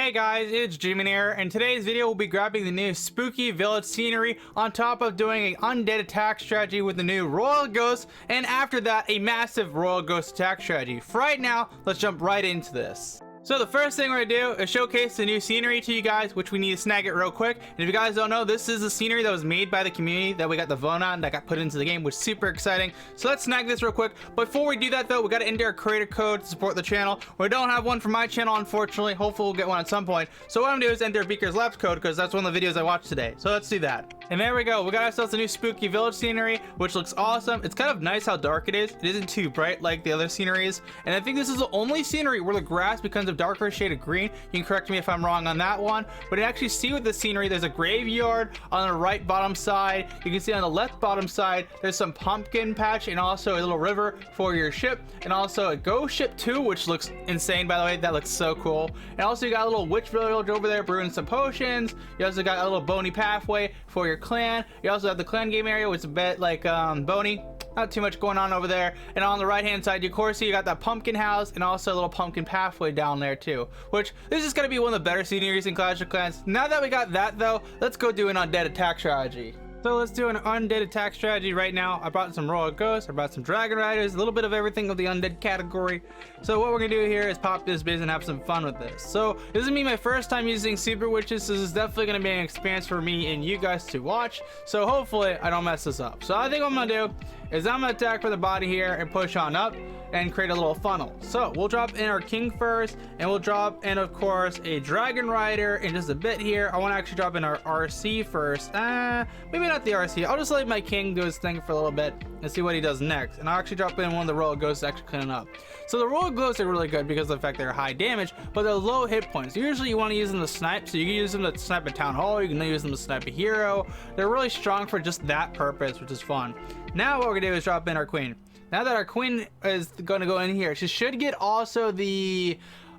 Hey guys, it's Jimin here, and today's video will be grabbing the new spooky village scenery on top of doing an undead attack strategy with the new royal ghost, and after that a massive royal ghost attack strategy. For right now, let's jump right into this. So the first thing we're gonna do is showcase the new scenery to you guys, which we need to snag it real quick. And if you guys don't know, this is the scenery that was made by the community that we got the vote on, that got put into the game, which is super exciting. So let's snag this real quick. Before we do that though, we gotta enter our creator code to support the channel. We don't have one for my channel, unfortunately. Hopefully we'll get one at some point. So what I'm gonna do is enter Beaker's Labs code, because that's one of the videos I watched today. So let's do that. And there we go. We got ourselves a new spooky village scenery, which looks awesome. It's kind of nice how dark it is. It isn't too bright like the other sceneries. And I think this is the only scenery where the grass becomes a darker shade of green. You can correct me if I'm wrong on that one. But you actually see with the scenery, there's a graveyard on the right bottom side. You can see on the left bottom side, there's some pumpkin patch and also a little river for your ship. And also a ghost ship too, which looks insane, by the way. That looks so cool. And also you got a little witch village over there brewing some potions. You also got a little bony pathway for your clan. You also have the clan game area, which is a bit like bony. Not too much going on over there. And on the right hand side, of course, you got that pumpkin house and also a little pumpkin pathway down there too, which this is going to be one of the better sceneries in Clash of Clans. Now that we got that though, let's go do an undead attack strategy. So let's do an undead attack strategy right now. I brought some royal ghosts, I brought some dragon riders, a little bit of everything of the undead category. So what we're gonna do here is pop this biz and have some fun with this. So this is gonna be my first time using super witches. So this is definitely gonna be an experience for me and you guys to watch. So hopefully I don't mess this up. So I think what I'm gonna do is I'm gonna attack for the body here and push on up and create a little funnel. So we'll drop in our king first, and we'll drop in, of course, a dragon rider in just a bit here. I want to actually drop in our RC first. Maybe not the RC. I'll just let my king do his thing for a little bit and see what he does next. And I'll actually drop in one of the royal ghosts actually cleaning up. So the royal ghosts are really good because of the fact they're high damage, but they're low hit points. Usually you want to use them to snipe, so you can use them to snipe a town hall, you can use them to snipe a hero. They're really strong for just that purpose, which is fun. Now what we're gonna do is drop in our queen. Now that our queen is going to go in here, she should get also the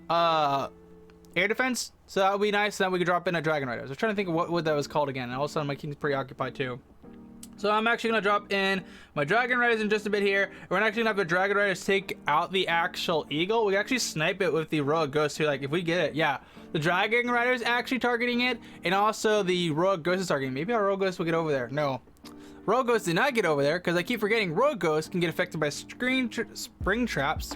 air defense. So that would be nice. Then we could drop in a dragon rider. I was trying to think of what that was called again. And also my king's pretty occupied too. So I'm actually going to drop in my dragon riders in just a bit here. We're actually going to have the dragon riders take out the actual eagle. We can actually snipe it with the royal ghost too. Like if we get it, yeah. The dragon rider is actually targeting it. And also the royal ghost is targeting. Maybe our royal ghost will get over there. No. Royal Ghost did not get over there because I keep forgetting Royal Ghost can get affected by spring traps,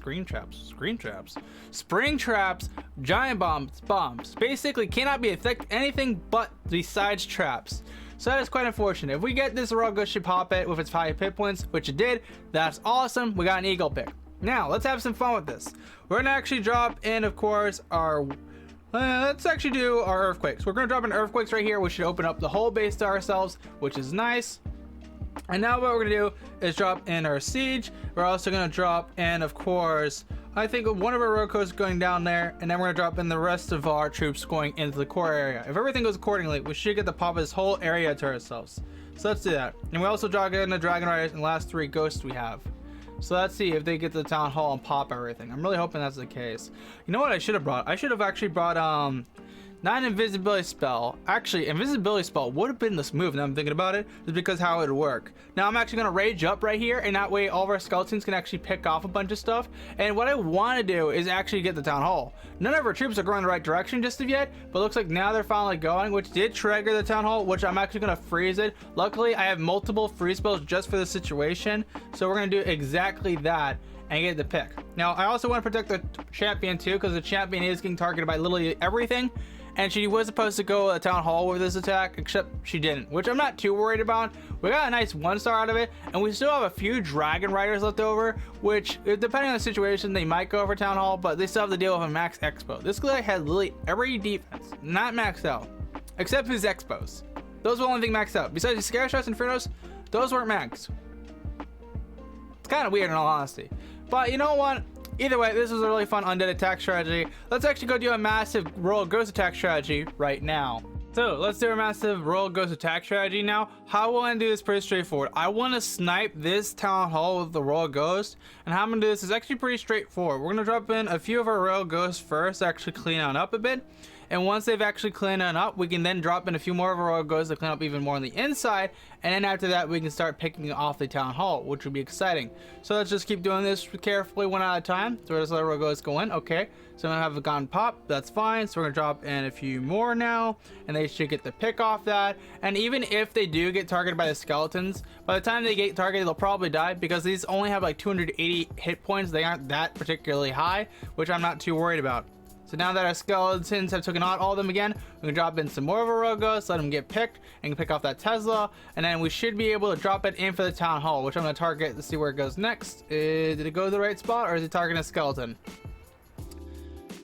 giant bombs. Basically cannot be affected anything but besides traps. So that is quite unfortunate. If we get this Royal Ghost should pop it with its 5 hit points, which it did, that's awesome. We got an eagle pick. Now let's have some fun with this. We're gonna actually drop in, of course, our let's actually do our earthquakes. We're gonna drop in earthquakes right here, which should open up the whole base to ourselves, which is nice. And now what we're gonna do is drop in our siege. We're also gonna drop in, of course, I think one of our royal ghosts going down there, and then we're gonna drop in the rest of our troops going into the core area. If everything goes accordingly, we should get the pop of this whole area to ourselves. So let's do that. And we also drop in the dragon riders and the last 3 ghosts we have. So let's see if they get to the town hall and pop everything. I'm really hoping that's the case. You know what I should have brought? I should have actually brought not an invisibility spell. Actually, invisibility spell would have been this move. Now I'm thinking about it, just because how it would work. Now I'm actually gonna rage up right here, and that way all of our skeletons can actually pick off a bunch of stuff. And what I want to do is actually get the town hall. None of our troops are going in the right direction just of yet, but it looks like now they're finally going, which did trigger the town hall, which I'm actually gonna freeze it. Luckily, I have multiple freeze spells just for the situation, so we're gonna do exactly that and get the pick. Now I also want to protect the champion too, because the champion is getting targeted by literally everything. And she was supposed to go to the town hall with this attack, except she didn't, which I'm not too worried about. We got a nice 1-star out of it, and we still have a few dragon riders left over, which, depending on the situation, they might go for town hall, but they still have to deal with a max expo. This guy had literally every defense, not maxed out, except his expos. Those were the only thing maxed out. Besides the scare shots and infernos, those weren't maxed. It's kind of weird in all honesty. But you know what? Either way, this was a really fun undead attack strategy. Let's actually go do a massive royal ghost attack strategy right now. So let's do a massive royal ghost attack strategy now. How I want to do this pretty straightforward. I want to snipe this town hall with the royal ghost, and how I'm gonna do this is actually pretty straightforward. We're gonna drop in a few of our royal ghosts first, actually clean on up a bit, And once they've actually cleaned it up, we can then drop in a few more of our royal ghosts to clean up even more on the inside. And then after that, we can start picking off the town hall, which would be exciting. So let's just keep doing this carefully, one at a time. So let's let our royal ghosts go in. Okay, so I'm gonna have a gun pop. That's fine. So we're gonna drop in a few more now, and they should get the pick off that. And even if they do get targeted by the skeletons, by the time they get targeted, they'll probably die because these only have like 280 hit points. They aren't that particularly high, which I'm not too worried about. So now that our skeletons have taken out all of them again, we can drop in some more of our royal ghosts, let them get picked, and pick off that Tesla, and then we should be able to drop it in for the town hall, which I'm going to target to see where it goes next. Did it go to the right spot, or is it targeting a skeleton?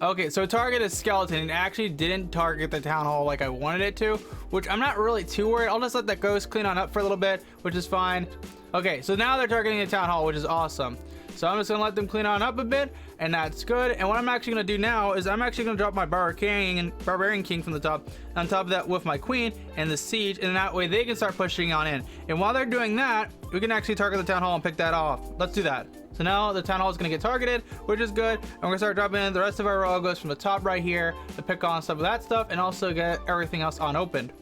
Okay, so it targeted a skeleton and actually didn't target the town hall like I wanted it to, which I'm not really too worried. I'll just let that ghost clean on up for a little bit, which is fine. Okay, so now they're targeting the town hall, which is awesome. So I'm just gonna let them clean on up a bit, and that's good. And what I'm actually gonna do now is I'm actually gonna drop my Barbarian King from the top, on top of that with my Queen and the Siege, and that way they can start pushing on in. And while they're doing that, we can actually target the town hall and pick that off. Let's do that. So now the town hall is gonna get targeted, which is good. And we're gonna start dropping in the rest of our royal ghosts from the top right here to pick on some of that stuff, and also get everything else unopened.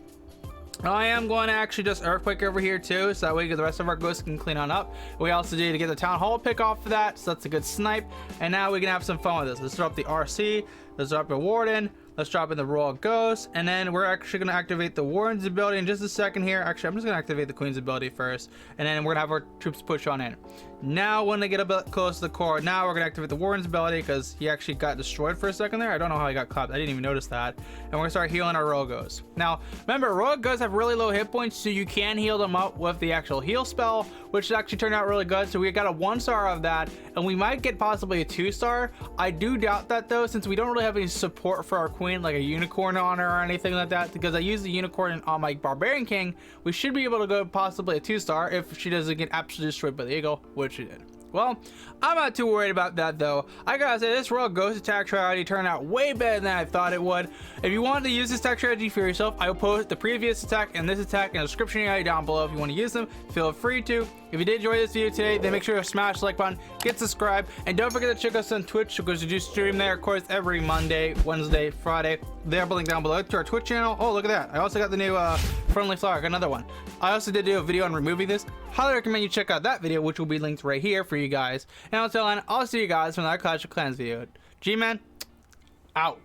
I am going to actually just earthquake over here too, so that way the rest of our ghosts can clean on up. We also need to get the town hall pick off for that, so that's a good snipe. And now we can have some fun with this. Let's drop the RC, let's drop a warden, let's drop in the royal ghost, and then we're actually going to activate the warden's ability in just a second here. Actually, I'm just going to activate the queen's ability first, and then we're going to have our troops push on in. Now when they get a bit close to the core, now we're going to activate the warden's ability because he actually got destroyed for a second there. I don't know how he got clapped. I didn't even notice that. And we're going to start healing our royal ghosts. Now remember, royal ghosts have really low hit points, so you can heal them up with the actual heal spell, which actually turned out really good. So we got a 1-star of that, and we might get possibly a 2-star. I do doubt that though, since we don't really have any support for our queen, like a unicorn on her or anything like that, because I used the unicorn on my Barbarian King. We should be able to go possibly a 2-star if she doesn't get absolutely destroyed by the eagle, which she did. Well, I'm not too worried about that though. I gotta say, this royal ghost attack strategy turned out way better than I thought it would. If you want to use this attack strategy for yourself, I will post the previous attack and this attack in the description area down below. If you want to use them, feel free to. If you did enjoy this video today, then make sure to smash the like button, get subscribed, and don't forget to check us on Twitch because we do stream there, of course, every Monday, Wednesday, Friday. They have a link down below to our Twitch channel. Oh, look at that. I also got the new friendly flower, got another one. I also did do a video on removing this. Highly recommend you check out that video, which will be linked right here for you guys. And until then, I'll see you guys from that Clash of Clans video. G-Man, out.